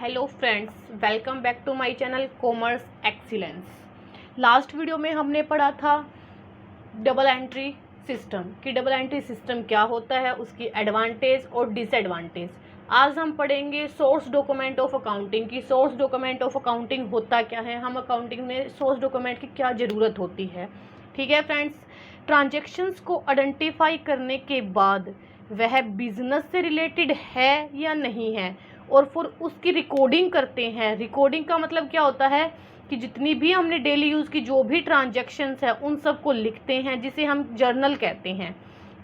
Hello friends, welcome back to my channel commerce excellence. Last video में हमने पढ़ा था डबल एंट्री सिस्टम कि डबल एंट्री सिस्टम क्या होता है, उसकी एडवांटेज और डिसएडवांटेज। आज हम पढ़ेंगे सोर्स डॉक्यूमेंट ऑफ अकाउंटिंग की सोर्स डॉक्यूमेंट ऑफ अकाउंटिंग होता क्या है, हम अकाउंटिंग में सोर्स डॉक्यूमेंट की क्या ज़रूरत होती है। ठीक है फ्रेंड्स, ट्रांजेक्शन्स को आइडेंटिफाई करने के बाद वह बिजनेस से रिलेटेड है या नहीं है और फिर उसकी रिकॉर्डिंग करते हैं। रिकॉर्डिंग का मतलब क्या होता है कि जितनी भी हमने डेली यूज़ की जो भी ट्रांजैक्शंस है उन सबको लिखते हैं, जिसे हम जर्नल कहते हैं।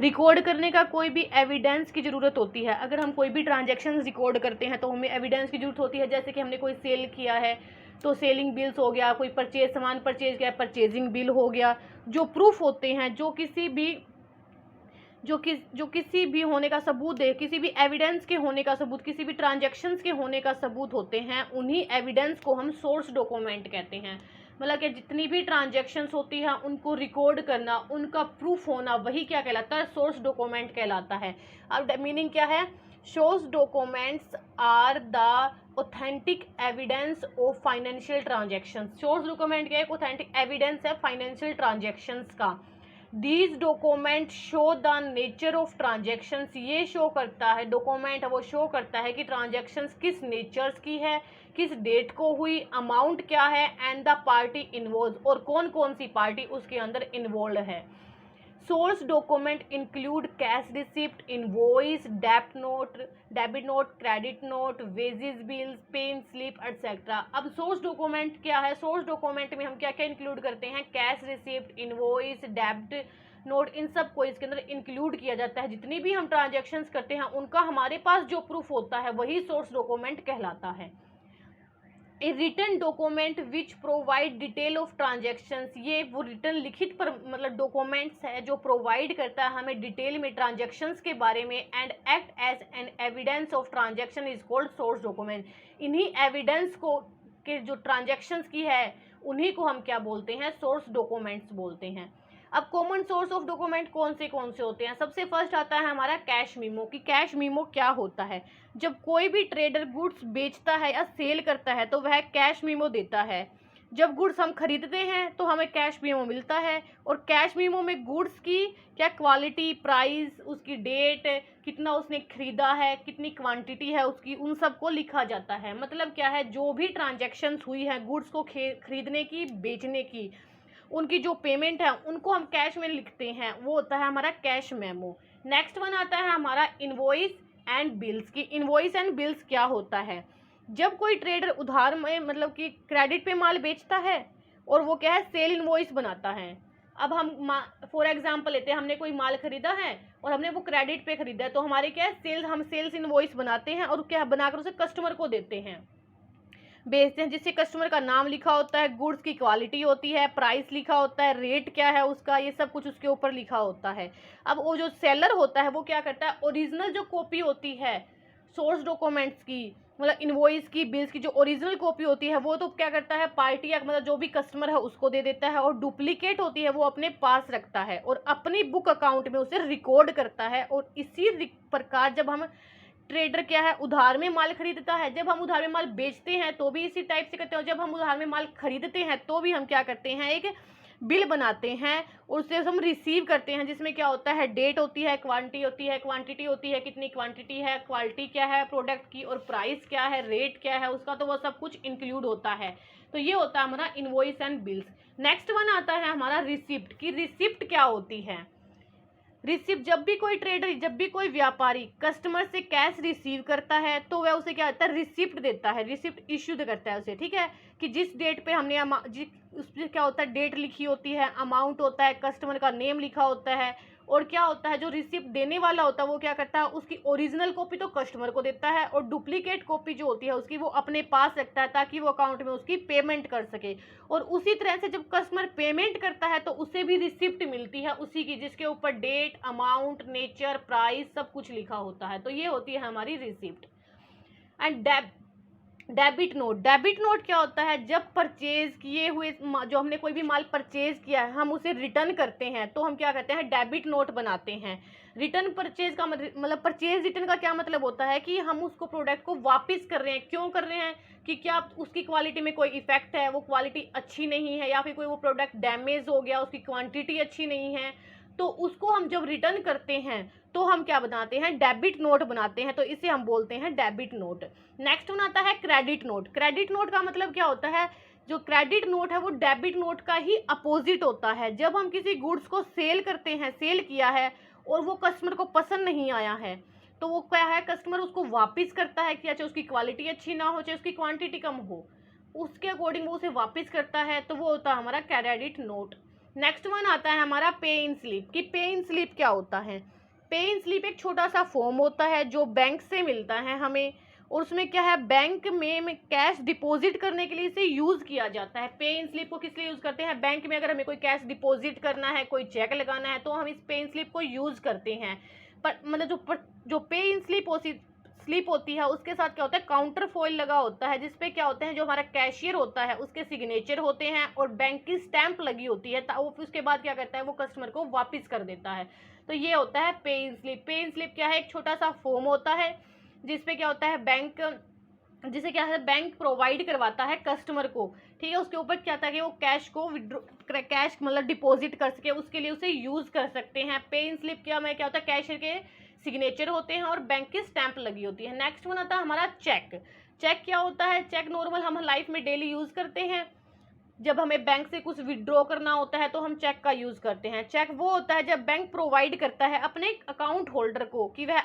रिकॉर्ड करने का कोई भी एविडेंस की ज़रूरत होती है। अगर हम कोई भी ट्रांजैक्शंस रिकॉर्ड करते हैं तो हमें एविडेंस की ज़रूरत होती है। जैसे कि हमने कोई सेल किया है तो सेलिंग बिल्स हो गया, कोई परचेज सामान परचेज किया परचेजिंग बिल हो गया, जो प्रूफ होते हैं, जो किसी भी होने का सबूत दे, किसी भी एविडेंस के होने का सबूत, किसी भी ट्रांजैक्शंस के होने का सबूत होते हैं, उन्हीं एविडेंस को हम सोर्स डॉक्यूमेंट कहते हैं। मतलब कि जितनी भी ट्रांजैक्शंस होती हैं उनको रिकॉर्ड करना, उनका प्रूफ होना, वही क्या कहलाता है, सोर्स डॉक्यूमेंट कहलाता है। अब मीनिंग क्या है, source documents are the authentic evidence of financial transactions. Source document क्या, एक ऑथेंटिक एविडेंस है फाइनेंशियल ट्रांजैक्शंस का। These document show the nature of transactions. ये शो करता है, डॉक्यूमेंट वो शो करता है कि ट्रांजेक्शन्स किस नेचर्स की है, किस डेट को हुई, अमाउंट क्या है, एंड द पार्टी इन्वॉल्व, और कौन कौन सी पार्टी उसके अंदर इन्वॉल्व है। Source document include cash receipt, invoice, debit note, credit note, wages bills, pen slip etcetera. अब सोर्स डॉक्यूमेंट क्या है, सोर्स डॉक्यूमेंट में हम क्या क्या इंक्लूड करते हैं, cash receipt, invoice, debit note, इन सब को इसके अंदर इंक्लूड किया जाता है। जितनी भी हम ट्रांजेक्शन्स करते हैं उनका हमारे पास जो प्रूफ होता है वही सोर्स डॉक्यूमेंट कहलाता है। A written document which provide detail of transactions, ये वो रिटन लिखित पर मतलब डॉक्यूमेंट्स है जो प्रोवाइड करता है हमें डिटेल में ट्रांजेक्शन्स के बारे में, and act as an evidence of transaction is called source document. इन्हीं एविडेंस को के जो ट्रांजेक्शन्स की है उन्हीं को हम क्या बोलते हैं, सोर्स डॉक्यूमेंट्स बोलते हैं। अब कॉमन सोर्स ऑफ डॉक्यूमेंट कौन से होते हैं, सबसे फर्स्ट आता है हमारा कैश मीमो। कि कैश मीमो क्या होता है, जब कोई भी ट्रेडर गुड्स बेचता है या सेल करता है तो वह कैश मीमो देता है। जब गुड्स हम खरीदते हैं तो हमें कैश मीमो मिलता है, और कैश मीमो में गुड्स की क्या क्वालिटी, प्राइस, उसकी डेट, कितना उसने खरीदा है, कितनी क्वांटिटी है उसकी, उन सबको लिखा जाता है। मतलब क्या है, जो भी ट्रांजैक्शंस हुई है गुड्स को खरीदने की, बेचने की, उनकी जो पेमेंट है उनको हम कैश में लिखते हैं, वो होता है हमारा कैश मेमो। नेक्स्ट वन आता है हमारा इनवॉइस एंड बिल्स। की इनवॉइस एंड बिल्स क्या होता है, जब कोई ट्रेडर उधार में मतलब कि क्रेडिट पे माल बेचता है और वो क्या है, सेल इनवॉइस बनाता है। अब हम फॉर एग्जांपल लेते हैं, हमने कोई माल खरीदा है और हमने वो क्रेडिट पे खरीदा है, तो हमारे क्या है, हम सेल्स इनवॉइस बनाते हैं और क्या बनाकर उसे कस्टमर को देते हैं, बेचते हैं, जिससे कस्टमर का नाम लिखा होता है, गुड्स की क्वालिटी होती है, प्राइस लिखा होता है, रेट क्या है उसका, ये सब कुछ उसके ऊपर लिखा होता है। अब वो जो सेलर होता है वो क्या करता है, ओरिजिनल जो कॉपी होती है सोर्स डॉक्यूमेंट्स की, मतलब इनवॉइस की, बिल्स की, जो ओरिजिनल कॉपी होती है वो तो क्या करता है, पार्टी या मतलब जो भी कस्टमर है उसको दे देता है, और डुप्लीकेट होती है वो अपने पास रखता है और अपनी बुक अकाउंट में उसे रिकॉर्ड करता है। और इसी प्रकार जब हम ट्रेडर क्या है, उधार में माल खरीदता है, जब हम उधार में माल बेचते हैं तो भी इसी टाइप से करते हैं, जब हम उधार में माल खरीदते हैं तो भी हम क्या करते हैं, एक बिल बनाते हैं और उससे हम रिसीव करते हैं, जिसमें क्या होता है, डेट होती है, क्वांटिटी होती है, कितनी क्वांटिटी है, क्वालिटी क्या है प्रोडक्ट की, और प्राइस क्या है, रेट क्या है उसका, तो वो सब कुछ इंक्लूड होता है। तो ये होता है हमारा invoice and bills. Next one आता है हमारा रिसिप्ट। की रिसिप्ट क्या होती है, रिसिप्ट, जब भी कोई ट्रेडर, जब भी कोई व्यापारी कस्टमर से कैश रिसीव करता है तो वह उसे क्या होता है, रिसिप्ट देता है, रिसिप्ट इश्यू करता है उसे। ठीक है, कि जिस डेट पे हमने उस पर क्या होता है, डेट लिखी होती है, अमाउंट होता है, कस्टमर का नेम लिखा होता है, और क्या होता है, जो रिसिप्ट देने वाला होता है वो क्या करता है, उसकी ओरिजिनल कॉपी तो कस्टमर को देता है और डुप्लीकेट कॉपी जो होती है उसकी वो अपने पास रखता है ताकि वो अकाउंट में उसकी पेमेंट कर सके। और उसी तरह से जब कस्टमर पेमेंट करता है तो उसे भी रिसिप्ट मिलती है उसी की, जिसके ऊपर डेट, अमाउंट, नेचर, प्राइस सब कुछ लिखा होता है। तो ये होती है हमारी रिसिप्ट। एंड डेबिट नोट क्या होता है? जब परचेज किए हुए जो हमने कोई भी माल परचेज किया है, हम उसे रिटर्न करते हैं तो हम क्या करते हैं? डेबिट नोट बनाते हैं। रिटर्न परचेज का मतलब परचेज रिटर्न का क्या मतलब होता है कि हम उसको प्रोडक्ट को वापस कर रहे हैं। क्यों कर रहे हैं? कि क्या उसकी क्वालिटी में कोई इफेक्ट है, वो क्वालिटी अच्छी नहीं है, या फिर कोई वो प्रोडक्ट डैमेज हो गया, उसकी क्वांटिटी अच्छी नहीं है, तो उसको हम जब रिटर्न करते हैं तो हम क्या बनाते हैं? डेबिट नोट बनाते हैं। तो इसे हम बोलते हैं डेबिट नोट। नेक्स्ट वन आता है क्रेडिट नोट। क्रेडिट नोट का मतलब क्या होता है? जो क्रेडिट नोट है वो डेबिट नोट का ही अपोजिट होता है। जब हम किसी गुड्स को सेल करते हैं, सेल किया है और वो कस्टमर को पसंद नहीं आया है, तो वो क्या है? कस्टमर उसको वापस करता है कि चाहे उसकी क्वालिटी अच्छी ना हो, चाहे उसकी क्वांटिटी कम हो, उसके अकॉर्डिंग वो उसे वापस करता है, तो वो होता है हमारा क्रेडिट नोट। नेक्स्ट वन आता है हमारा पे इन स्लिप। कि पे इन स्लिप क्या होता है? पे इन स्लिप एक छोटा सा फॉर्म होता है जो बैंक से मिलता है हमें, और उसमें क्या है? बैंक में कैश डिपॉजिट करने के लिए इसे यूज़ किया जाता है। पे इन स्लिप को किस लिए यूज़ करते हैं? बैंक में अगर हमें कोई कैश डिपॉजिट करना है, कोई चेक लगाना है, तो हम इस पे इन स्लिप को यूज़ करते हैं। पर मतलब जो पे इन स्लिप होती है उसके साथ क्या होता है? काउंटर फॉइल लगा होता है, जिसपे क्या होते हैं? जो हमारा कैशियर होता है उसके सिग्नेचर होते हैं और बैंक की स्टैंप लगी होती है। वो उसके बाद क्या करता है? वो कस्टमर को वापस कर देता है। तो ये होता है पे इन स्लिप। पे इन स्लिप क्या है? एक छोटा सा फॉर्म होता है जिसपे क्या होता है? जिसे क्या है? बैंक प्रोवाइड करवाता है कस्टमर को। ठीक है, उसके ऊपर क्या था कि वो कैश को विड्रॉ, कैश मतलब डिपॉजिट कर सके, उसके लिए उसे यूज कर सकते हैं। पे इन स्लिप क्या होता है? कैशियर के सिग्नेचर होते हैं और बैंक की स्टैंप लगी होती है। नेक्स्ट वन आता है हमारा चेक। चेक क्या होता है? चेक नॉर्मल हम लाइफ में डेली यूज करते हैं। जब हमें बैंक से कुछ विड्रॉ करना होता है तो हम चेक का यूज करते हैं। चेक वो होता है जब बैंक प्रोवाइड करता है अपने अकाउंट होल्डर को, कि वह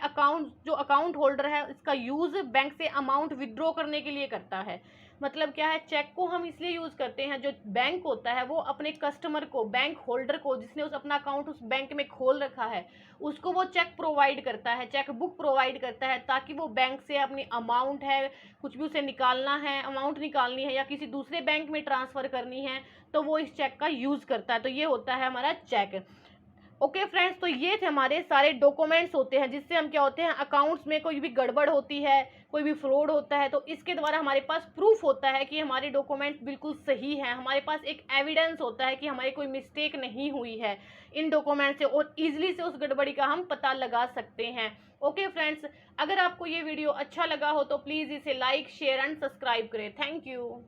जो अकाउंट होल्डर है इसका यूज बैंक से अमाउंट विड्रॉ करने के लिए करता है। मतलब क्या है? चेक को हम इसलिए यूज करते हैं, जो बैंक होता है वो अपने कस्टमर को, बैंक होल्डर को, जिसने उस अपना अकाउंट उस बैंक में खोल रखा है, उसको वो चेक प्रोवाइड करता है, चेक बुक प्रोवाइड करता है, ताकि वो बैंक से अपनी अमाउंट है, कुछ भी उसे निकालना है, अमाउंट निकालनी है या किसी दूसरे बैंक में ट्रांसफ़र करनी है, तो वो इस चेक का यूज़ करता है। तो ये होता है हमारा चेक। ओके फ्रेंड्स, तो ये थे हमारे सारे डॉक्यूमेंट्स होते हैं जिससे हम क्या होते हैं? अकाउंट्स में कोई भी गड़बड़ होती है, कोई भी फ्रॉड होता है, तो इसके द्वारा हमारे पास प्रूफ होता है कि हमारे डॉक्यूमेंट्स बिल्कुल सही हैं। हमारे पास एक एविडेंस होता है कि हमारी कोई मिस्टेक नहीं हुई है इन डॉक्यूमेंट से, और ईजिली से उस गड़बड़ी का हम पता लगा सकते हैं। ओके फ्रेंड्स, अगर आपको ये वीडियो अच्छा लगा हो तो प्लीज़ इसे लाइक, शेयर एंड सब्सक्राइब करें। Thank you.